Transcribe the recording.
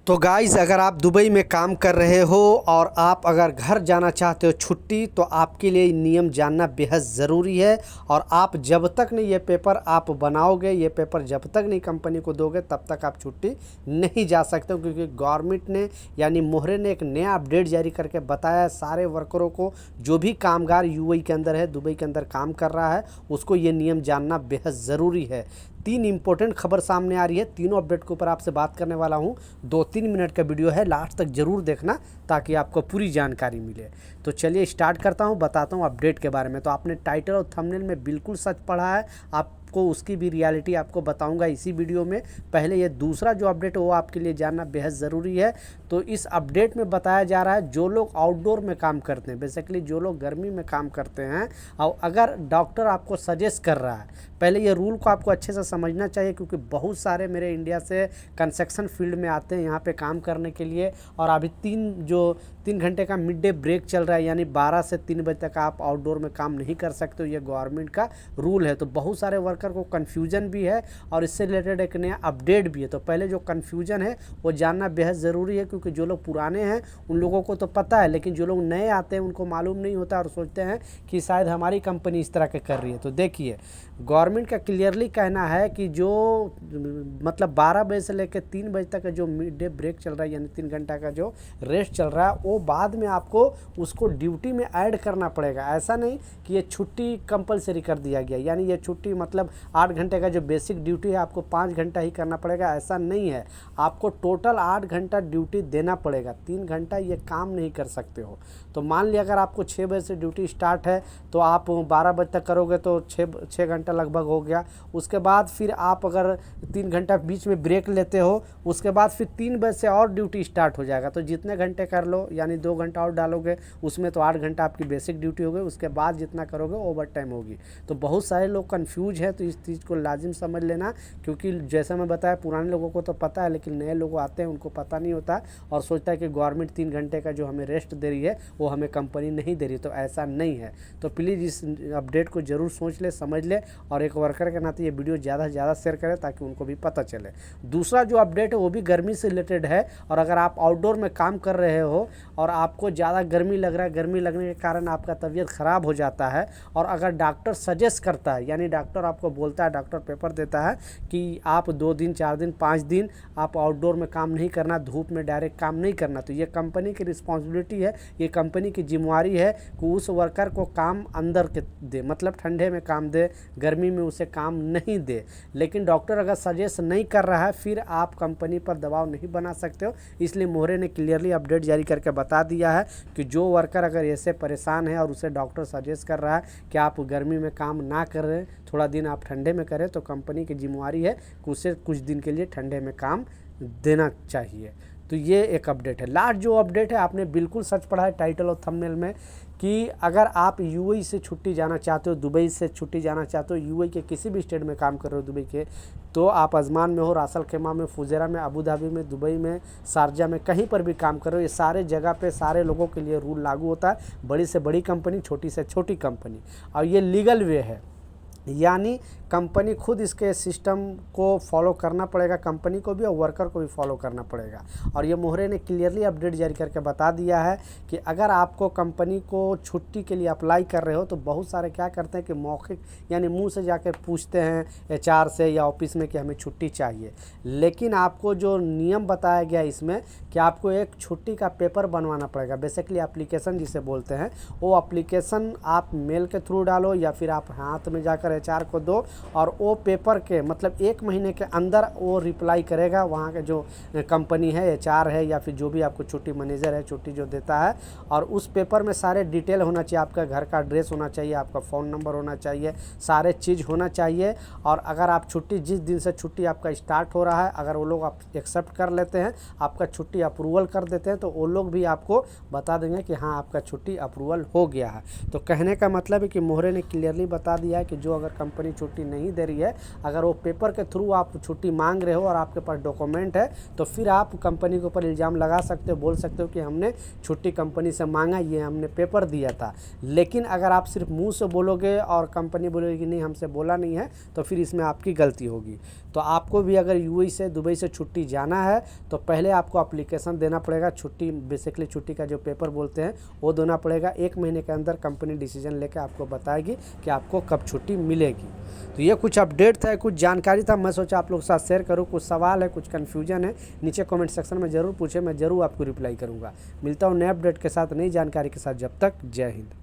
तो गाइस, अगर आप दुबई में काम कर रहे हो और आप अगर घर जाना चाहते हो छुट्टी, तो आपके लिए नियम जानना बेहद ज़रूरी है। और आप जब तक नहीं ये पेपर आप बनाओगे, ये पेपर जब तक नहीं कंपनी को दोगे, तब तक आप छुट्टी नहीं जा सकते हो। क्योंकि गवर्नमेंट ने यानी मोहरे ने एक नया अपडेट जारी करके बताया है सारे वर्करों को, जो भी कामगार यूएई के अंदर है, दुबई के अंदर काम कर रहा है, उसको ये नियम जानना बेहद ज़रूरी है। 3 इंपॉर्टेंट खबर सामने आ रही है, तीनों अपडेट के ऊपर आपसे बात करने वाला हूँ। 2-3 मिनट का वीडियो है, लास्ट तक ज़रूर देखना ताकि आपको पूरी जानकारी मिले। तो चलिए स्टार्ट करता हूँ, बताता हूँ अपडेट के बारे में। तो आपने टाइटल और थंबनेल में बिल्कुल सच पढ़ा है, आपको उसकी भी रियलिटी आपको बताऊंगा इसी वीडियो में। पहले ये दूसरा जो अपडेट है वो आपके लिए जानना बेहद ज़रूरी है। तो इस अपडेट में बताया जा रहा है, जो लोग आउटडोर में काम करते हैं, बेसिकली जो लोग गर्मी में काम करते हैं, और अगर डॉक्टर आपको सजेस्ट कर रहा है, पहले ये रूल को आपको अच्छे से समझना चाहिए। क्योंकि बहुत सारे मेरे इंडिया से कंस्ट्रक्शन फील्ड में आते हैं यहाँ पे काम करने के लिए, और अभी 3 घंटे का मिड डे ब्रेक चल रहा है, यानी 12 से 3 बजे तक आप आउटडोर में काम नहीं कर सकते हो। ये गवर्नमेंट का रूल है। तो बहुत सारे वर्कर को कन्फ्यूजन भी है और इससे रिलेटेड एक नया अपडेट भी है। तो पहले जो कन्फ्यूजन है वो जानना बेहद ज़रूरी है, क्योंकि जो लोग पुराने हैं उन लोगों को तो पता है, लेकिन जो लोग नए आते हैं उनको मालूम नहीं होता और सोचते हैं कि शायद हमारी कंपनी इस तरह के कर रही है। तो देखिए, गवर्नमेंट का क्लियरली कहना है कि जो मतलब 12 बजे से लेकर 3 बजे तक का जो मिड डे ब्रेक चल रहा है, यानी 3 घंटा का जो रेस्ट चल रहा है, वो बाद में आपको उसको ड्यूटी में ऐड करना पड़ेगा। ऐसा नहीं कि ये छुट्टी कंपलसरी कर दिया गया, यानी ये छुट्टी मतलब 8 घंटे का जो बेसिक ड्यूटी है आपको 5 घंटा ही करना पड़ेगा, ऐसा नहीं है। आपको टोटल 8 घंटा ड्यूटी देना पड़ेगा, 3 घंटा ये काम नहीं कर सकते हो। तो मान लिया अगर आपको 6 बजे से ड्यूटी स्टार्ट है तो आप 12 बजे तक करोगे तो 6 घंटा लगभग हो गया। उसके बाद फिर आप अगर 3 घंटा बीच में ब्रेक लेते हो, उसके बाद फिर 3 बजे से और ड्यूटी स्टार्ट हो जाएगा। तो जितने घंटे कर लो, यानी 2 घंटा और डालोगे, उसमें तो 8 घंटा आपकी बेसिक ड्यूटी हो गई। उसके बाद जितना करोगे ओवर टाइम होगी। तो बहुत सारे लोग कन्फ्यूज हैं, तो इस चीज़ को लाजिम समझ लेना। क्योंकि जैसा मैं बताया, पुराने लोगों को तो पता है, लेकिन नए लोग आते हैं उनको पता नहीं होता और सोचता है कि गवर्नमेंट 3 घंटे का जो हमें रेस्ट दे रही है वो हमें कंपनी नहीं दे रही। तो ऐसा नहीं है। तो प्लीज़ इस अपडेट को ज़रूर सोच ले, समझ ले, और एक वर्कर के नाते ये वीडियो ज़्यादा से ज़्यादा शेयर करें ताकि उनको भी पता चले। दूसरा जो अपडेट है वो भी गर्मी से रिलेटेड है। और अगर आप आउटडोर में काम कर रहे हो और आपको ज़्यादा गर्मी लग रहा है, गर्मी लगने के कारण आपका तबीयत ख़राब हो जाता है, और अगर डॉक्टर सजेस्ट करता है, यानी डॉक्टर आपको बोलता है, डॉक्टर पेपर देता है कि आप 2 दिन, 4 दिन, 5 दिन आप आउटडोर में काम नहीं करना, धूप में डायरेक्ट काम नहीं करना, तो ये कंपनी की रिस्पॉन्सिबिलिटी है, ये कंपनी की जिम्मेवारी है कि उस वर्कर को काम अंदर के दे, मतलब ठंडे में काम दे, गर्मी में उसे काम नहीं दे। लेकिन डॉक्टर अगर सजेस्ट नहीं कर रहा है, फिर आप कंपनी पर दबाव नहीं बना सकते हो। इसलिए मोहरे ने क्लियरली अपडेट जारी करके बता दिया है कि जो वर्कर अगर ऐसे परेशान है और उसे डॉक्टर सजेस्ट कर रहा है कि आप गर्मी में काम ना करें, थोड़ा दिन आप ठंडे में करें, तो कंपनी की जिम्मेवारी है कि उसे कुछ दिन के लिए ठंडे में काम देना चाहिए। तो ये एक अपडेट है। लास्ट जो अपडेट है, आपने बिल्कुल सच पढ़ा है टाइटल और थंबनेल में, कि अगर आप यूएई से छुट्टी जाना चाहते हो, दुबई से छुट्टी जाना चाहते हो, यूएई के किसी भी स्टेट में काम कर रहे हो दुबई के, तो आप अजमान में हो, रास अल खैमा में, फुजेरा में, अबू धाबी में, दुबई में, शारजा में, कहीं पर भी काम कर रहे हो, ये सारे जगह पे सारे लोगों के लिए रूल लागू होता है। बड़ी से बड़ी कंपनी, छोटी से छोटी कंपनी, और ये लीगल वे है, यानी कंपनी खुद इसके सिस्टम को फॉलो करना पड़ेगा, कंपनी को भी और वर्कर को भी फॉलो करना पड़ेगा। और ये मोहरे ने क्लियरली अपडेट जारी करके बता दिया है कि अगर आपको कंपनी को छुट्टी के लिए अप्लाई कर रहे हो, तो बहुत सारे क्या करते हैं कि मौखिक यानी मुंह से जाकर पूछते हैं एचआर से या ऑफिस में कि हमें छुट्टी चाहिए। लेकिन आपको जो नियम बताया गया इसमें कि आपको एक छुट्टी का पेपर बनवाना पड़ेगा, बेसिकली एप्लीकेशन जिसे बोलते हैं। वो एप्लीकेशन आप मेल के थ्रू डालो या फिर आप हाथ में जाकर एचआर को दो, और वो पेपर के मतलब 1 महीने के अंदर वो रिप्लाई करेगा, वहाँ के जो कंपनी है, एचआर है, या फिर जो भी आपको छुट्टी मैनेजर है, छुट्टी जो देता है। और उस पेपर में सारे डिटेल होना चाहिए, आपका घर का एड्रेस होना चाहिए, आपका फ़ोन नंबर होना चाहिए, सारे चीज़ होना चाहिए। और अगर आप छुट्टी, जिस दिन से छुट्टी आपका स्टार्ट हो रहा है, अगर वो लोग आप एक्सेप्ट कर लेते हैं, आपका छुट्टी अप्रूवल कर देते हैं, तो वो लोग भी आपको बता देंगे कि हाँ आपका छुट्टी अप्रूवल हो गया है। तो कहने का मतलब है कि मोहरे ने क्लियरली बता दिया है कि जो अगर अगर कंपनी छुट्टी नहीं दे रही है, अगर वो पेपर के थ्रू आप छुट्टी मांग रहे हो और आपके पास डॉक्यूमेंट है, तो फिर आप कंपनी के ऊपर इल्ज़ाम लगा सकते हो, बोल सकते हो कि हमने छुट्टी कंपनी से मांगा, ये हमने पेपर दिया था। लेकिन अगर आप सिर्फ मुंह से बोलोगे और कंपनी बोलेगी कि नहीं हमसे बोला नहीं है, तो फिर इसमें आपकी गलती होगी। तो आपको भी अगर यूएई से दुबई से छुट्टी जाना है तो पहले आपको एप्लीकेशन देना पड़ेगा, छुट्टी बेसिकली छुट्टी का जो पेपर बोलते हैं वो देना पड़ेगा। 1 महीने के अंदर कंपनी डिसीजन लेकर आपको बताएगी कि आपको कब छुट्टी मिलेगी। तो ये कुछ अपडेट था, कुछ जानकारी था, मैं सोचा आप लोग के साथ शेयर करूँ। कुछ सवाल है, कुछ कन्फ्यूजन है, नीचे कमेंट सेक्शन में ज़रूर पूछे, मैं ज़रूर आपको रिप्लाई करूँगा। मिलता हूँ नए अपडेट के साथ, नई जानकारी के साथ। जब तक जय हिंद।